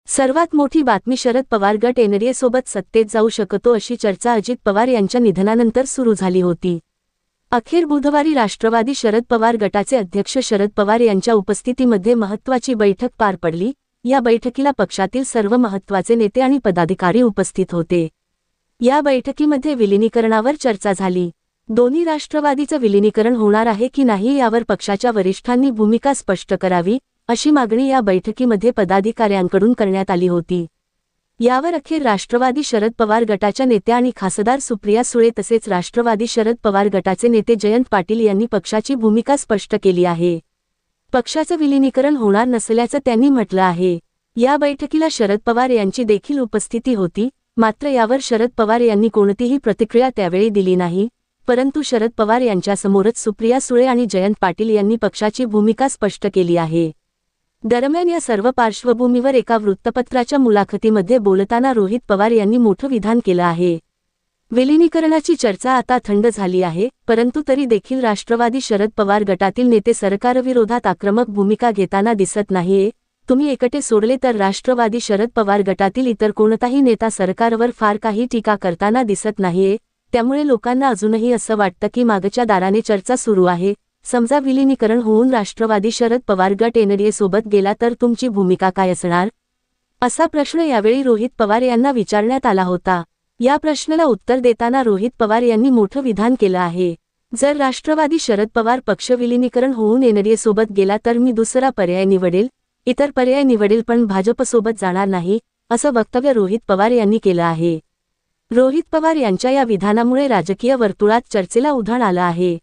सर्वात मोठी बातमी शरद पवार गट एनडीए सोबत सत्तेत जाऊ शकतो अशी चर्चा अजित पवार यांच्या निधनानंतर सुरू झाली होती। अखेर बुधवारी राष्ट्रवादी शरद पवार गटाचे अध्यक्ष शरद पवार यांच्या उपस्थितीमध्ये महत्त्वाची बैठक पार पडली। या बैठकीला पक्षातील सर्व महत्त्वाचे नेते आणि पदाधिकारी उपस्थित होते। या बैठकीमध्ये विलीनीकरणावर चर्चा झाली। दोन्ही राष्ट्रवादीचं विलीनीकरण होणार आहे की नाही यावर पक्षाच्या वरिष्ठांनी भूमिका स्पष्ट करावी अशी मागणी या बैठकीमध्ये पदाधिकाऱ्यांकडून करण्यात आली होती। यावर अखेर राष्ट्रवादी शरद पवार गटाच्या नेत्या आणि खासदार सुप्रिया सुळे तसेच राष्ट्रवादी शरद पवार गटाचे नेते जयंत पाटील यांनी पक्षाची भूमिका स्पष्ट केली आहे। पक्षाचं विलीनीकरण होणार नसल्याचं त्यांनी म्हटलं आहे। या बैठकीला शरद पवार यांची देखील उपस्थिती होती, मात्र यावर शरद पवार यांनी कोणतीही प्रतिक्रिया त्यावेळी दिली नाही। परंतु शरद पवार यांच्यासमोरच सुप्रिया सुळे आणि जयंत पाटील यांनी पक्षाची भूमिका स्पष्ट केली आहे। दरम्यान या सर्व पार्श्वभूमीवर एका वृत्तपत्राच्या मुलाखतीमध्ये बोलताना रोहित पवार यांनी मोठं विधान केलं आहे। विलीनीकरणाची चर्चा आता थंड झाली आहे, परंतु तरी देखील राष्ट्रवादी शरद पवार गटातील नेते सरकारविरोधात आक्रमक भूमिका घेताना दिसत नाहीये। तुम्ही एकटे सोडले तर राष्ट्रवादी शरद पवार गटातील इतर कोणताही नेता सरकारवर फार काही टीका करताना दिसत नाहीये। त्यामुळे लोकांना अजूनही असं वाटतं की मागच्या दाराने चर्चा सुरू आहे। समजा विलीनीकरण होऊन राष्ट्रवादी शरद पवार गट एनडीए सोबत गेला तर तुमची भूमिका काय असणार, असा प्रश्न यावेळी रोहित पवार यांना विचारण्यात आला होता। या प्रश्नाला उत्तर देताना रोहित पवार यांनी मोठं विधान केलं आहे। जर राष्ट्रवादी शरद पवार पक्ष विलीनीकरण होऊन एनडीए सोबत गेला तर मी दुसरा पर्याय निवडेल, इतर पर्याय निवडेल, पण भाजपसोबत जाणार नाही, असं वक्तव्य रोहित पवार यांनी केलं आहे। रोहित पवार यांच्या या विधानामुळे राजकीय वर्तुळात चर्चेला उधाण आलं आहे।